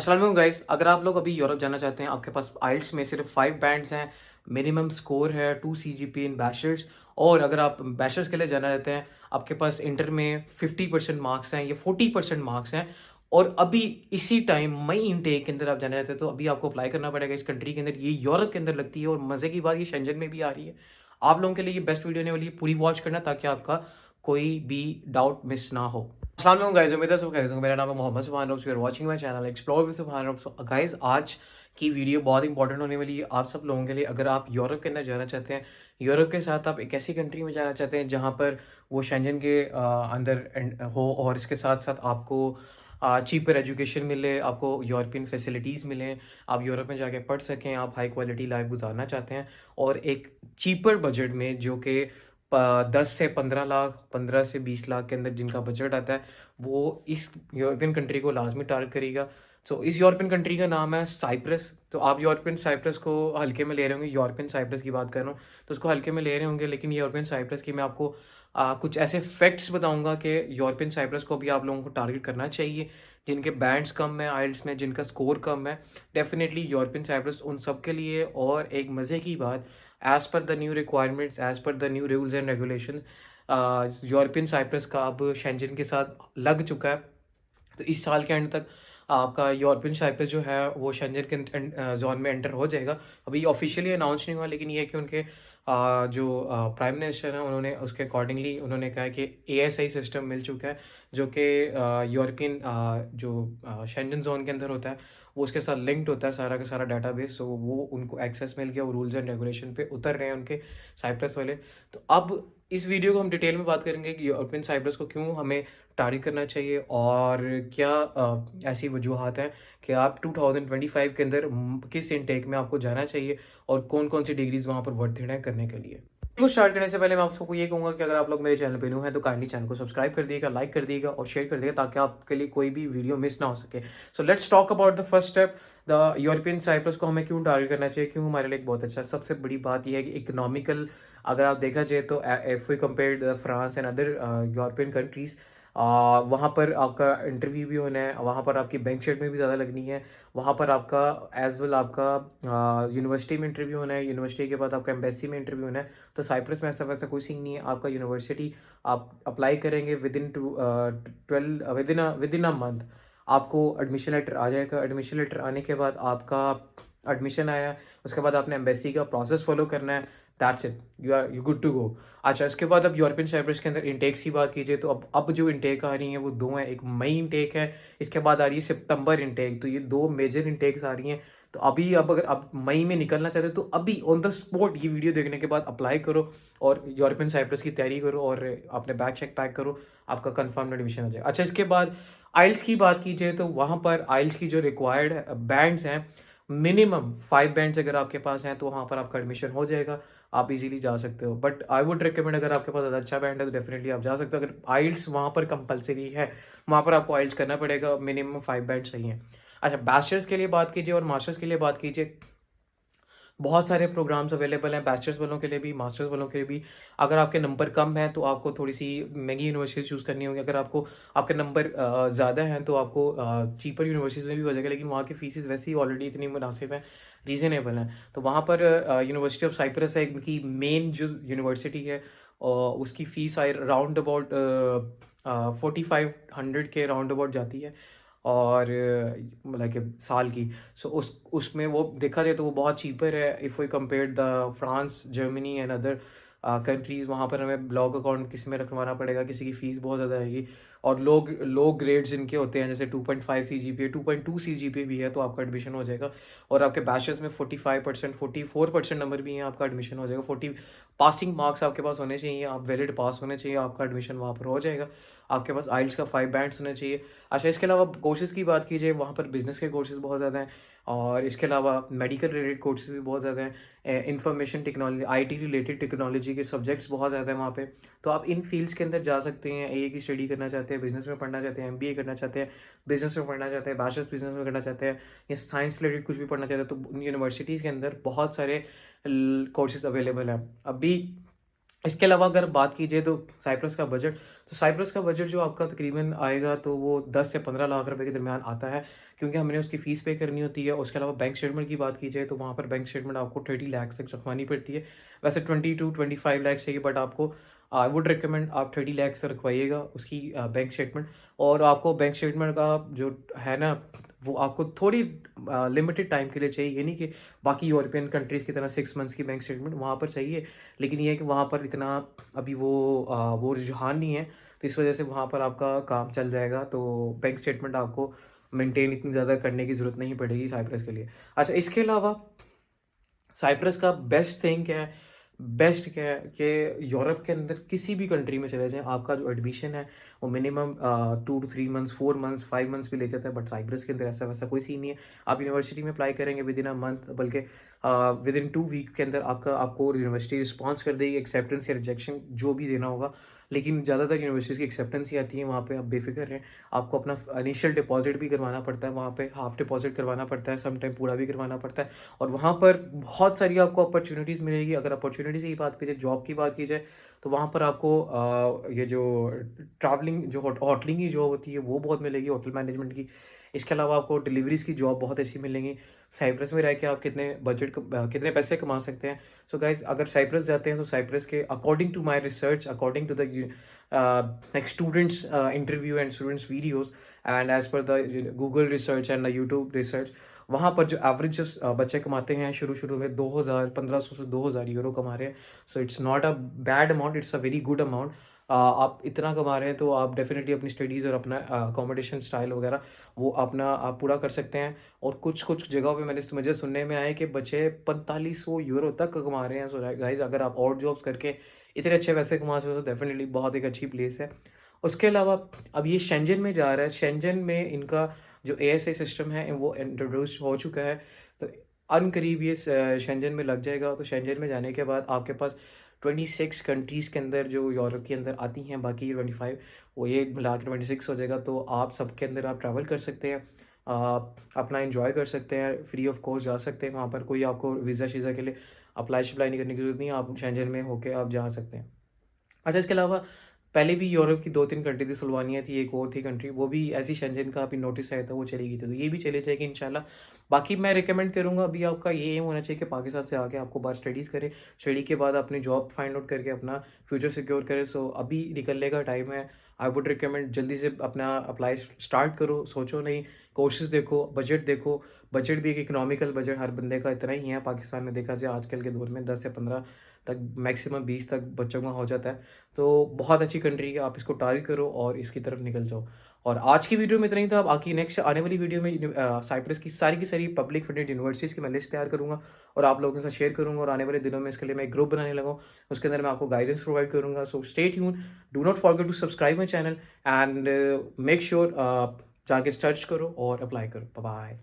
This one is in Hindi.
अस्सलाम गाइस, अगर आप लोग अभी यूरोप जाना चाहते हैं, आपके पास आइल्स में सिर्फ 5 बैंड्स हैं, मिनिमम स्कोर है 2 सीजीपीए इन बैचलर्स। और अगर आप बैचलर्स के लिए जाना चाहते हैं, आपके पास इंटर में 50% मार्क्स हैं या 40% मार्क्स हैं, और अभी इसी टाइम मई इनटेक के अंदर आप जाना चाहते हैं, तो अभी आपको अप्लाई करना पड़ेगा इस कंट्री के अंदर। ये यूरोप के अंदर लगती है और मज़े की बात ये शेंजन में भी आ रही है। आप लोगों के लिए ये बेस्ट वीडियो होने वाली है, पूरी वॉच करना ताकि आपका कोई भी डाउट मिस ना हो। अस्सलाम वालेकुम गाइस, उम्मीद है सब खैरियत से होंगे। मेरा नाम है Mohammad Subhan rocks, you are watching my channel explore with Subhan rocks. So guys, आज की वीडियो बहुत इंपॉर्टेंट होने वाली है आप सब लोगों के लिए। अगर आप यूरोप के अंदर जाना चाहते हैं, यूरोप के साथ आप एक ऐसी कंट्री में जाना चाहते हैं जहां पर वो शेंजन के अंदर हो, और इसके साथ साथ आपको चीपर एजुकेशन मिले, आपको यूरोपियन फैसिलिटीज़ मिलें, आप यूरोप में जाके पढ़ सकें, आप हाई क्वालिटी लाइफ गुजारना चाहते हैं और एक चीपर बजट में, जो कि 10 से 15 लाख, 15 से 20 लाख के अंदर जिनका बजट आता है, वो इस यूरोपियन कंट्री को लाजमी टारगेट करेगा। सो इस यूरोपियन कंट्री का नाम है साइप्रस। तो आप यूरोपियन साइप्रस को हल्के में ले रहे होंगे, यूरोपियन साइप्रस की बात कर रहा हूँ तो उसको हल्के में ले रहे होंगे, लेकिन यूरोपियन साइप्रस की मैं आपको कुछ ऐसे फैक्ट्स बताऊंगा कि यूरोपियन साइप्रस को भी आप लोगों को टारगेट करना चाहिए, जिनके बैंड्स कम है आइल्स में, जिनका स्कोर कम है। डेफिनेटली यूरोपियन साइप्रस उन सब के लिए। और एक मज़े की बात, as per the new requirements, as per the new rules and regulation, European Cyprus का अब शेंजन के साथ लग चुका है। तो इस साल के एंड तक आपका यूरोपियन साइप्रस जो है वो शेंजन के जोन में एंटर हो जाएगा। अभी ऑफिशियली अनाउंस नहीं हुआ, लेकिन ये है कि उनके जो प्राइम मिनिस्टर हैं, उन्होंने उसके अकॉर्डिंगली उन्होंने कहा है कि एएसआई सिस्टम मिल चुका है, जो कि यूरोपियन जो शेंजन जोन के अंदर होता है, वो उसके साथ लिंक्ड होता है सारा का सारा डाटाबेस। सो वो उनको एक्सेस मिल गया, वो रूल्स एंड रेगुलेशन पे उतर रहे हैं उनके साइप्रस वाले। तो अब इस वीडियो को हम डिटेल में बात करेंगे कि यूरोपियन साइप्रस को क्यों हमें टारगेट करना चाहिए, और क्या ऐसी वजूहत हैं कि आप 2025 के अंदर किस इनटेक में आपको जाना चाहिए, और कौन कौन सी डिग्रीज वहाँ पर वर्थ इट है करने के लिए। को स्टार्ट करने से पहले मैं आप सबको ये कहूँगा कि अगर आप लोग मेरे चैनल पे न्यू हैं तो काइंडली चैनल को सब्सक्राइब कर दिएगा, लाइक कर दिएगा और शेयर कर दिएगा, ताकि आपके लिए कोई भी वीडियो मिस ना हो सके। So let's talk about the first step, the European Cyprus को हमें क्यों टारगेट करना चाहिए, क्यों हमारे लिए एक बहुत अच्छा। सबसे बड़ी बात यह है कि इकोनॉमिकल, अगर आप देखा जाए तो if we compare France and other European countries, वहाँ पर आपका इंटरव्यू भी होना है, वहाँ पर आपकी बैंक शेट में भी ज़्यादा लगनी है, वहाँ पर आपका एज वेल आपका यूनिवर्सिटी में इंटरव्यू होना है, यूनिवर्सिटी के बाद आपका एम्बेसी में इंटरव्यू होना है। तो साइप्रस में ऐसा वैसा कोई सीन नहीं है। आपका यूनिवर्सिटी आप अप्लाई करेंगे विद इन अ मंथ आपको एडमिशन लेटर आ जाएगा। एडमिशन लेटर आने के बाद आपका एडमिशन आया, उसके बाद आपने एम्बेसी का प्रोसेस फॉलो करना है। That's it, you good to go. अच्छा, इसके बाद अब यूरोपियन साइप्रस के अंदर इंटेक्स की बात कीजिए, तो अब जो इंटेक आ रही हैं वो दो हैं। एक मई इंटेक है, इसके बाद आ रही है सितंबर इंटेक। तो ये दो मेजर इंटेक्स आ रही हैं। तो अभी अब अगर आप मई में निकलना चाहते हो तो अभी ऑन द स्पॉट ये वीडियो देखने के बाद अप्लाई करो और यूरोपियन साइप्रस की तैयारी करो और अपने बैग चेक पैक करो, आपका कंफर्म एडमिशन हो जाएगा। अच्छा, इसके बाद आइल्स की बात कीजिए, तो वहाँ पर आइल्स की जो रिक्वायर्ड बैंड्स हैं, मिनिमम 5 बैंड्स अगर आपके पास हैं तो वहाँ पर आपका एडमिशन हो जाएगा, आप इजीली जा सकते हो। बट आई वुड रिकमेंड, अगर आपके पास ज़्यादा अच्छा बैंड है तो डेफिनेटली आप जा सकते हो। अगर आइल्स वहाँ पर कंपलसरी है, वहाँ पर आपको आइल्स करना पड़ेगा, मिनिमम 5 बैंड सही है। अच्छा, बैचलर्स के लिए बात कीजिए और मास्टर्स के लिए बात कीजिए, बहुत सारे प्रोग्राम्स अवेलेबल हैं बैचलर्स वालों के लिए भी, मास्टर्स वालों के लिए भी। अगर आपके नंबर कम हैं तो आपको थोड़ी सी महंगी यूनिवर्सिटीज़ चूज़ करनी होगी। अगर आपको आपके नंबर ज़्यादा हैं तो आपको चीपर यूनिवर्सिटीज़ में भी हो जाएगा, लेकिन वहाँ की फीसेस वैसे ही ऑलरेडी इतनी मुनासिब हैं, रीज़नेबल हैं। तो वहाँ पर यूनिवर्सिटी ऑफ साइप्रस है, इनकी मेन जो यूनिवर्सिटी है, और उसकी फ़ीस आई राउंड अबाउट 4500 के राउंड अबाउट जाती है, और मतलब कि साल की। सो उसमें वो देखा जाए तो वो बहुत चीपर है if we compare the France, Germany and other countries. वहाँ पर हमें ब्लॉक अकाउंट किसी में रखवाना पड़ेगा, किसी की फ़ीस बहुत ज़्यादा आएगी, और लो ग्रेड्स इनके होते हैं, जैसे 2.5 CGPA, 2.2 CGPA भी है तो आपका एडमिशन हो जाएगा। और आपके बैचलर्स में 45%, 44% नंबर भी हैं, आपका एडमिशन हो जाएगा। 40 पासिंग मार्क्स आपके पास होने चाहिए, आप वैलिड पास होने चाहिए, आपका एडमिशन वहाँ पर हो जाएगा। आपके पास आइल्स का 5 बैंड्स होने चाहिए। अच्छा, इसके अलावा कोर्सेज़ की बात कीजिए, वहाँ पर बिज़नेस के कोर्सेज़ बहुत ज़्यादा हैं, और इसके अलावा मेडिकल रिलेटेड कोर्सेज़ भी बहुत ज़्यादा हैं। Information technology, IT related technology के सब्जेक्ट्स बहुत ज़्यादा हैं वहाँ पे। तो आप इन फील्ड्स के अंदर जा सकते हैं। एए की स्टडी करना चाहते हैं, बिज़नेस में पढ़ना चाहते हैं, एमबीए करना चाहते हैं, बिज़नेस में पढ़ना चाहते हैं, बैचलर्स बिज़नेस में करना चाहते हैं, या साइंस रिलेटेड कुछ भी पढ़ना चाहते हैं, तो उन यूनिवर्सिटीज़ के अंदर बहुत सारे कोर्सेज़ अवेलेबल हैं। अभी इसके अलावा अगर बात कीजिए तो साइप्रस का बजट जो आपका तकरीबन आएगा तो वो 10 से 15 लाख रुपए के दरमियान आता है, क्योंकि हमने उसकी फ़ीस पे करनी होती है। उसके अलावा बैंक स्टेटमेंट की बात की जाए तो वहाँ पर बैंक स्टेटमेंट आपको 30 लाख तक रखवानी पड़ती है। वैसे 20 टू 25 लाख चाहिए, बट आपको आई वुड रिकमेंड आप 30 लाख से रखवाइएगा उसकी बैंक स्टेटमेंट। और आपको बैंक स्टेटमेंट का जो है ना, वो आपको थोड़ी लिमिटेड टाइम के लिए चाहिए। ये नहीं कि बाकी यूरोपियन कंट्रीज़ की तरह 6 मंथ्स की बैंक स्टेटमेंट वहाँ पर चाहिए, लेकिन ये है कि वहाँ पर इतना अभी वो रुझान नहीं है, तो इस वजह से वहाँ पर आपका काम चल जाएगा। तो बैंक स्टेटमेंट आपको मेंटेन इतनी ज़्यादा करने की ज़रूरत नहीं पड़ेगी साइप्रस के लिए। अच्छा, इसके अलावा साइप्रस का बेस्ट थिंग क्या है, बेस्ट क्या है कि यूरोप के अंदर किसी भी कंट्री में चले जाएँ, आपका जो एडमिशन है वो minimum 2 to 3 months, 4 months, 5 months भी ले जाता है। बट साइप्रस के अंदर ऐसा वैसा कोई सीन नहीं है। आप यूनिवर्सिटी में अप्लाई करेंगे विदिन अ मंथ, बल्कि विदिन 2 वीक के अंदर आपको यूनिवर्सिटी रिस्पॉन्स कर देगी, एक्सेप्टेंस या रिजेक्शन जो भी देना होगा। लेकिन ज़्यादातर यूनिवर्सिटीज़ की एक्सेप्टेंस ही आती है, वहाँ पे आप बेफ़िक्र रहें। आपको अपना इनिशियल डिपॉज़िट भी करवाना पड़ता है वहाँ पे, हाफ़ डिपॉज़िट करवाना पड़ता है, सम टाइम पूरा भी करवाना पड़ता है। और वहाँ पर बहुत सारी आपको अपॉर्च्युनिटीज़ मिलेगी। अगर अपॉर्च्युनिटीज़ की बात की जाए, जॉब की बात की जाए, तो वहाँ पर आपको ये जो ट्रैवलिंग जो होटलिंग की जॉब होती है वो बहुत मिलेगी, होटल मैनेजमेंट की। इसके अलावा आपको डिलीवरीज़ की जॉब बहुत अच्छी मिलेंगी। साइप्रस में रह के आप कितने पैसे कमा सकते हैं। सो गाइज़, अगर साइप्रस जाते हैं तो साइप्रस के according to my research, according to the like students interview and students videos, and as per the Google research and the YouTube research, वहाँ पर जो एवरेज बच्चे कमाते हैं शुरू-शुरू में 2000 1500 से 2000 यूरो कमा रहे हैं। So it's not a bad amount, it's a very good amount. आप इतना कमा रहे हैं तो आप डेफ़िनिटली अपनी स्टडीज़ और अपना अकोमोडेशन स्टाइल वगैरह वो अपना आप पूरा कर सकते हैं। और कुछ-कुछ जगहों पे मुझे सुनने में आया है कि बच्चे 4500 यूरो तक कमा रहे हैं। सो गाइज़, अगर आप और जॉब्स करके इतने अच्छे पैसे कमा सकते हो तो डेफ़िनिटली बहुत एक अच्छी प्लेस है। उसके अलावा अब ये शेंजन में जा रहा है, शेंजन में इनका जो एएसए सिस्टम है वो इंट्रोड्यूस हो चुका है। तो अनकरीब ये शेंजन में लग जाएगा। तो शेंजन में जाने के बाद आपके पास 26 कंट्रीज़ के अंदर जो यूरोप के अंदर आती हैं, बाकी 25 वो ये मिला के 26 हो जाएगा। तो आप सबके अंदर आप ट्रैवल कर सकते हैं, अपना एन्जॉय कर सकते हैं, फ्री ऑफ कॉस्ट जा सकते हैं। वहाँ पर कोई आपको वीज़ा-शीज़ा के लिए अप्लाई-शप्लाई नहीं करने की ज़रूरत नहीं है, आप शेंजन में होके आप जा सकते हैं। अच्छा, इसके अलावा पहले भी यूरोप की 2-3 कंट्री थी, सुल्वानिया थी, एक और थी कंट्री, वो भी ऐसी शेंजन का अभी नोटिस आया था, वो चली गई थी, तो ये भी चली जाएगी इंशाल्लाह। बाकी मैं रिकमेंड करूँगा, अभी आपका ये एम होना चाहिए कि पाकिस्तान से आके आपको बाहर स्टडीज़ करें, स्टडी के बाद अपनी जॉब फाइंड आउट करके अपना फ्यूचर सिक्योर करें। सो अभी निकलने का टाइम है। आई वुड रिकमेंड जल्दी से अपना अप्लाई स्टार्ट करो, सोचो नहीं, कोर्सेज़ देखो, बजट देखो। बजट भी एक इकोनॉमिकल बजट हर बंदे का इतना ही है पाकिस्तान में, देखा जाए आजकल के दौर में 10 से 15 तक, मैक्सिमम 20 तक बच्चों का हो जाता है। तो बहुत अच्छी कंट्री है, आप इसको टारगेट करो और इसकी तरफ निकल जाओ। और आज की वीडियो में इतना ही था। बाकी नेक्स्ट आने वाली वीडियो में साइप्रस की सारी पब्लिक फंडेड यूनिवर्सिटीज़ की मैं लिस्ट तैयार करूँगा और आप लोगों के साथ शेयर करूँगा। और आने वाले दिनों में इसके लिए मैं एक ग्रुप बनाने लगा हूँ, उसके अंदर मैं आपको गाइडेंस प्रोवाइड करूँगा। So stay tune, do not forget to subscribe my channel and make sure जाके सर्च करो और अप्लाई करो। Bye bye.